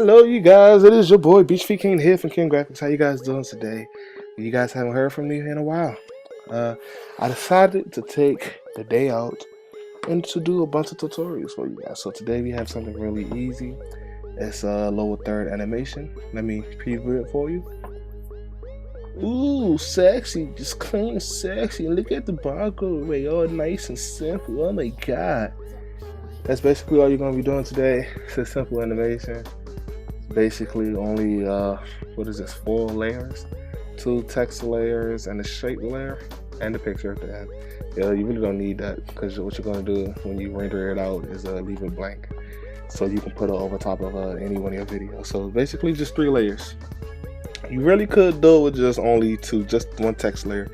Hello, you guys. It is your boy Beach Feet King here from King Graphics. How you guys doing today? You guys haven't heard from me in a while. I decided to take the day out and to do a bunch of tutorials for you guys. So today we have something really easy. It's a lower third animation. Let me preview it for you. Ooh, sexy, just clean and sexy. Look at the barcode array, all nice and simple. Oh my god. That's basically all you're gonna be doing today. It's a simple animation. Basically only 4 layers, 2 text layers and a shape layer and the picture at the end. Yeah, you really don't need that because what you're going to do when you render it out is leave it blank so you can put it over top of any one of your videos. So basically just 3 layers. You really could do it with just only 2, just 1 text layer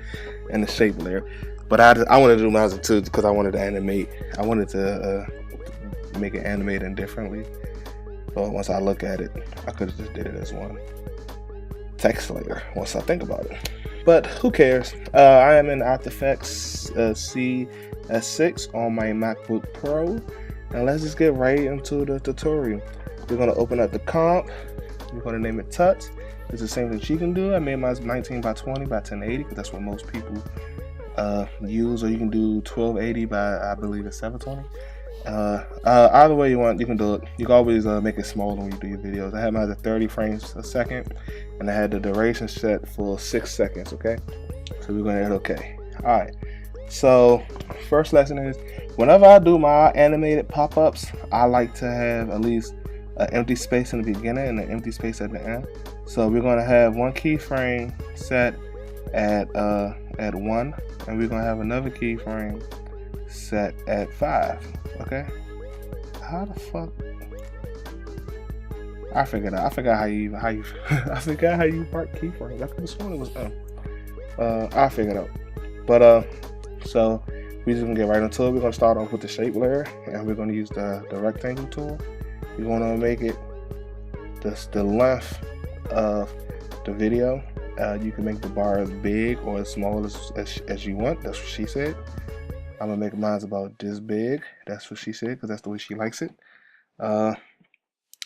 and the shape layer, but I wanted to do mine with 2 because I wanted to animate. I wanted to make it animated differently. But once I look at it, I could have just did it as 1 text layer once I think about it. But who cares? I am in After Effects CS6 on my MacBook Pro. And let's just get right into the tutorial. We're going to open up the comp. We're going to name it TUTS. It's the same that you can do. I made mine 19 by 20 by 1080 because that's what most people use. Or you can do 1280 by, I believe it's 720. Either way you want, you can do it. You can always make it smaller when you do your videos. I had mine at 30 frames a second, and I had the duration set for 6 seconds. Okay, so we're gonna hit OK. All right. So first lesson is whenever I do my animated pop-ups, I like to have at least an empty space in the beginning and an empty space at the end. So we're gonna have 1 keyframe set at 1, and we're gonna have another keyframe set at 5. Okay, how the fuck? I figured out. I forgot how you I forgot how you mark keyframes. I could have sworn it was I figured out. But so we just gonna get right into it. We're gonna start off with the shape layer, and we're gonna use the rectangle tool. We're gonna make it the length of the video. You can make the bar as big or as small as you want. That's what she said. I'm gonna make mine about this big. That's what she said because that's the way she likes it.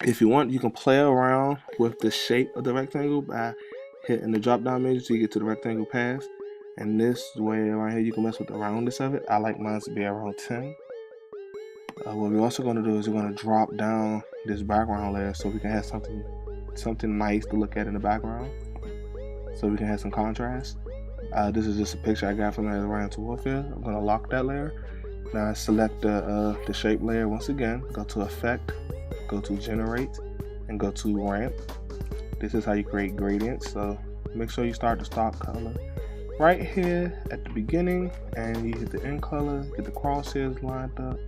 If you want, you can play around with the shape of the rectangle by hitting the drop down menu so you get to the rectangle path. And this way right here, you can mess with the roundness of it. I like mine to be around 10. What we're also gonna do is we're gonna drop down this background layer so we can have something nice to look at in the background. So we can have some contrast. This is just a picture I got from the Atlanta Warfare. I'm gonna lock that layer. Now I select the shape layer once again. Go to Effect, go to Generate, and go to Ramp. This is how you create gradients. So make sure you start the stock color right here at the beginning, and you hit the end color, get the crosshairs lined up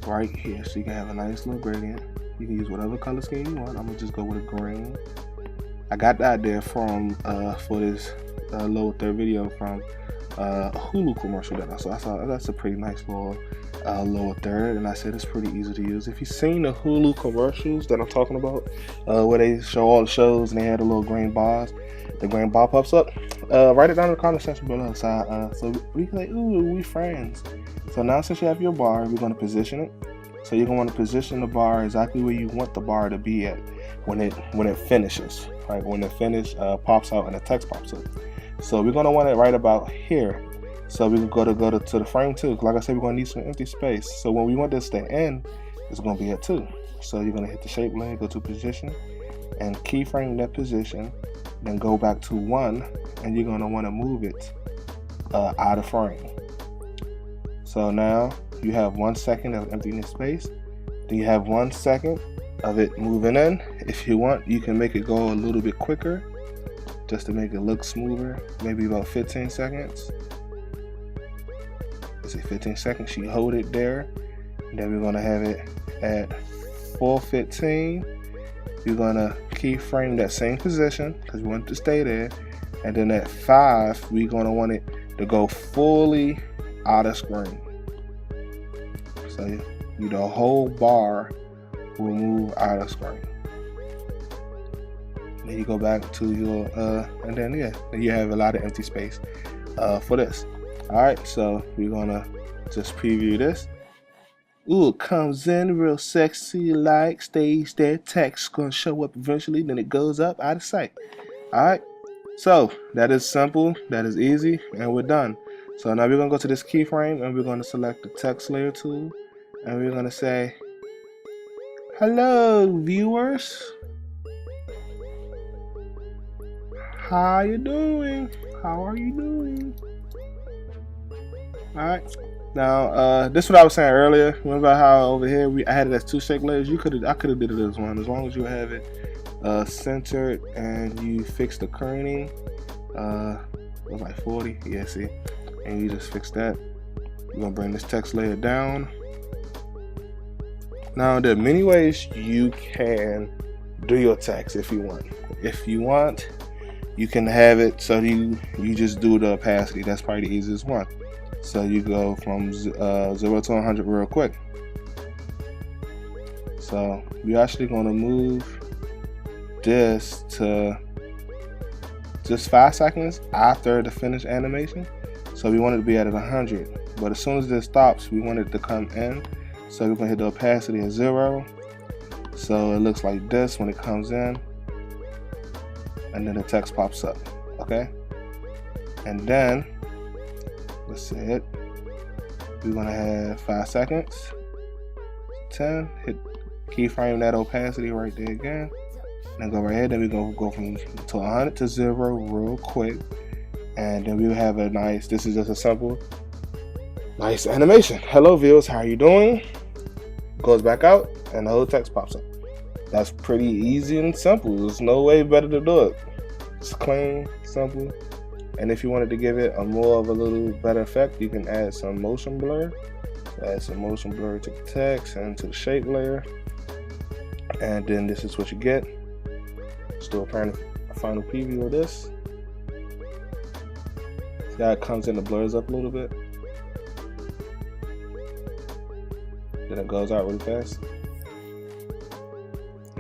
right here, so you can have a nice little gradient. You can use whatever color scheme you want. I'm gonna just go with a green. I got that there from for this lower third video from a Hulu commercial that I saw. That's a pretty nice little lower third, and I said it's pretty easy to use. If you've seen the Hulu commercials that I'm talking about, where they show all the shows and they had the little green bars, the green bar pops up, write it down in the comment section below. So we can like, ooh, we friends. So now since you have your bar, we're going to position it. So you're going to want to position the bar exactly where you want the bar to be at when it finishes. Right, when the finish pops out and the text pops up. So we're gonna want it right about here. So we can go to the frame 2. Like I said, we're gonna need some empty space. So when we want this to end, it's gonna be at 2. So you're gonna hit the shape layer, go to position, and keyframe that position. Then go back to 1, and you're gonna want to move it out of frame. So now you have 1 second of emptiness space. Then you have 1 second of it moving in. If you want, you can make it go a little bit quicker just to make it look smoother, maybe about 15 seconds. Let's say 15 seconds. You hold it there, and then we're gonna have it at 4:15. You're gonna keyframe that same position because we want it to stay there, and then at 5 we're gonna want it to go fully out of screen. So the whole bar will move out of screen. Then you go back to your and then you have a lot of empty space for this. All right, so we're gonna just preview this. Ooh, it comes in real sexy, like stays there. Text gonna show up eventually, then it goes up out of sight. Alright, so that is simple, that is easy, and we're done. So now we're gonna go to this keyframe and we're gonna select the text layer tool, and we're gonna say, hello viewers, how you doing? How are you doing? Alright. Now, this is what I was saying earlier. Remember how over here I had it as two shape layers? I could have did it as one, as long as you have it centered and you fix the kerning. It was like 40. Yeah, see, and you just fix that. You're gonna bring this text layer down. Now, there are many ways you can do your text if you want. If you want, you can have it so you just do the opacity. That's probably the easiest one. So you go from 0 to 100 real quick. So we're actually going to move this to just 5 seconds after the finished animation. So we want it to be at 100. But as soon as this stops, we want it to come in. So we're going to hit the opacity at 0. So it looks like this when it comes in. And then the text pops up. Okay? And then let's see it. We're gonna have 5 seconds. 10. Hit keyframe that opacity right there again. And go right here. Then we're gonna go from 100 to 0 real quick. And then we'll have a nice. This is just a simple, nice animation. Hello viewers, how are you doing? Goes back out, and the whole text pops up. That's pretty easy and simple. There's no way better to do it. It's clean, simple. And if you wanted to give it a more of a little better effect, you can add some motion blur. Add some motion blur to the text and to the shape layer. And then this is what you get. Let's do a final preview of this. See how it comes in and blurs up a little bit. Then it goes out really fast.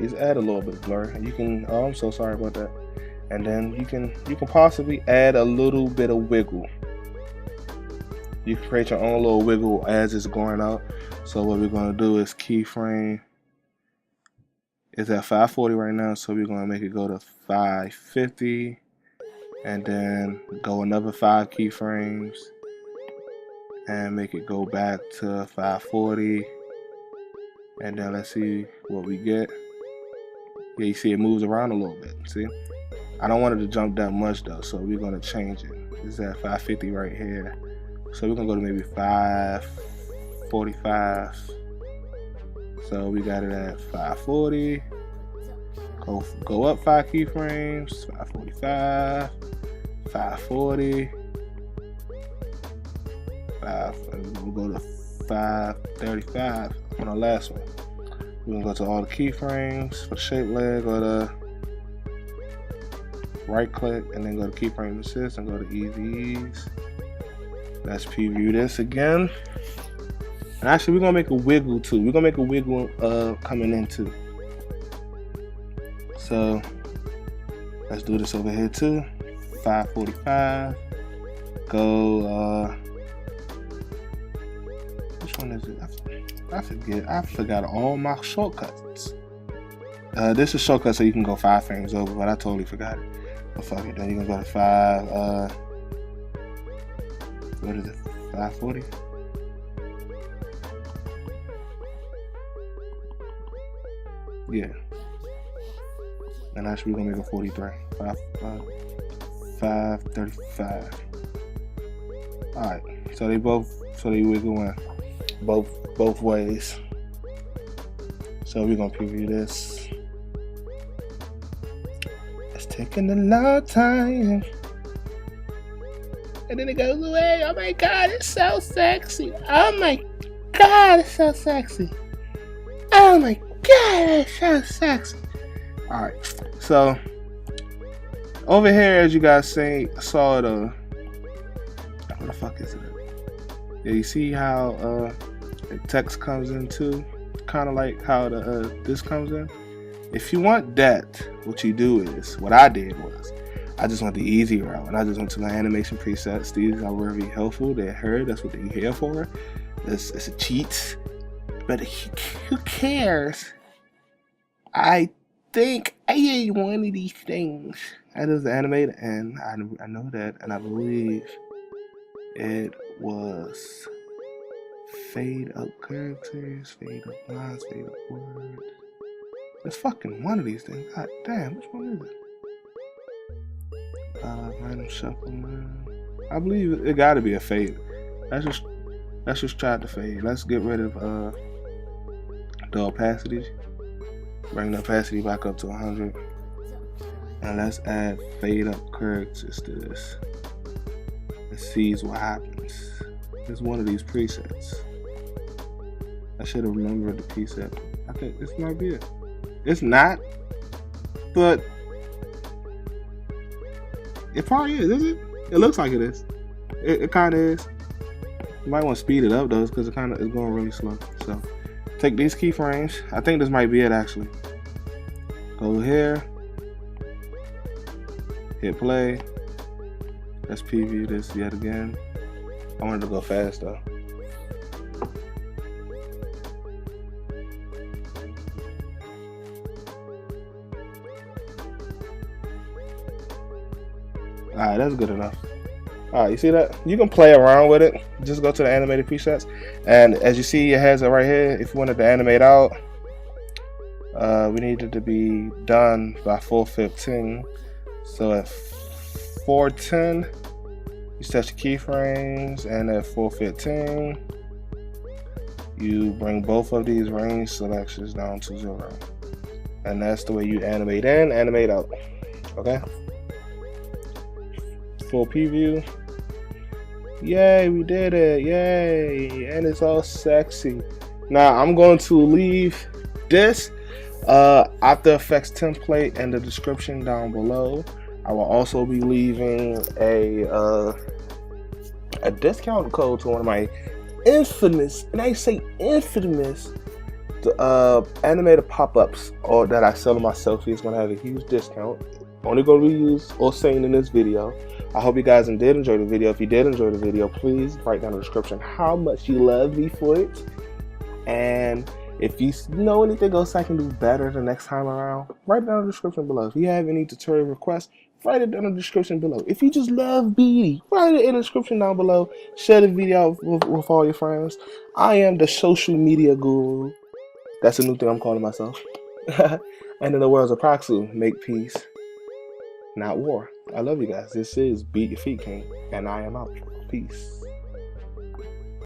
Just add a little bit of blur. And you can, oh, I'm so sorry about that. And then you can possibly add a little bit of wiggle. You can create your own little wiggle as it's going out. So what we're going to do is keyframe. It's at 540 right now, so we're going to make it go to 550, and then go another 5 keyframes and make it go back to 540. And then let's see what we get. Yeah, you see it moves around a little bit. See? I don't want it to jump that much though, so we're gonna change it. It's at 550 right here. So we're gonna go to maybe 545. So we got it at 540. Go up 5 keyframes, 545, 540, we'll go to 535 on the last one. We're gonna go to all the keyframes for the shape layer, go to right click and then go to keyframe assist and go to EVs. Let's preview this again. And actually we're gonna make a wiggle too. We're gonna make a wiggle coming in too. So let's do this over here too. 545. Go which one is it? I forgot all my shortcuts. This is shortcut so you can go 5 frames over, but I totally forgot it. But fuck it, then you can go to 5 what is it? 540? Yeah. And actually we're gonna make a 43. 535. Alright, so they wiggle in both ways. So we're gonna preview this. It's taking a long time. And then it goes away. Oh my god, it's so sexy. Oh my god, it's so sexy. Oh my god, it's so sexy. Alright, so over here, as you guys saw the, what the fuck is it? Yeah, you see how the text comes in too? Kind of like how the this comes in. If you want that, what you do is, what I did was, I just went the easy route, and I just went to my animation presets. These are very helpful. They're heard. That's what they're here for. It's a cheat. But who cares? I think I ate one of these things. That is the animated, and I know that, and I believe it was fade up characters, fade up lines, fade up words. It's fucking one of these things. God damn, which one is it? Random shuffle, man. I believe it gotta be a fade. Let's just try the fade. Let's get rid of the opacity. Bring the opacity back up to 100. And let's add fade up characters to this. And see what happens. It's one of these presets. I should have remembered the preset. I think this might be it. It's not, but it probably is it? It looks like it is. It kind of is. You might want to speed it up though, because it kind of is going really slow. So take these keyframes. I think this might be it actually. Go here. Hit play. Let's preview this yet again. I wanted to go fast though. Alright, that's good enough. Alright, you see that? You can play around with it. Just go to the animated presets. And as you see, it has it right here. If you wanted to animate out, we needed to be done by 4:15. So at 4:10, you set your keyframes, and at 4:15, you bring both of these range selections down to 0. And that's the way you animate in, animate out. Okay? Full preview. Yay, we did it. Yay. And it's all sexy. Now I'm going to leave this After Effects template in the description down below. I will also be leaving a discount code to one of my infamous, and I say infamous, animated pop-ups or that I sell on my selfie. Is going to have a huge discount. Only going to be used or seen in this video. I hope you guys did enjoy the video. If you did enjoy the video, please write down in the description how much you love me for it. And if you know anything else I can do better the next time around, write it down in the description below. If you have any tutorial requests, write it down in the description below. If you just love BD, write it in the description down below. Share the video with all your friends. I am the social media guru. That's a new thing I'm calling myself. And in the words of Proxu, make peace, not war. I love you guys. This is Beat Your Feet King, and I am out. Peace.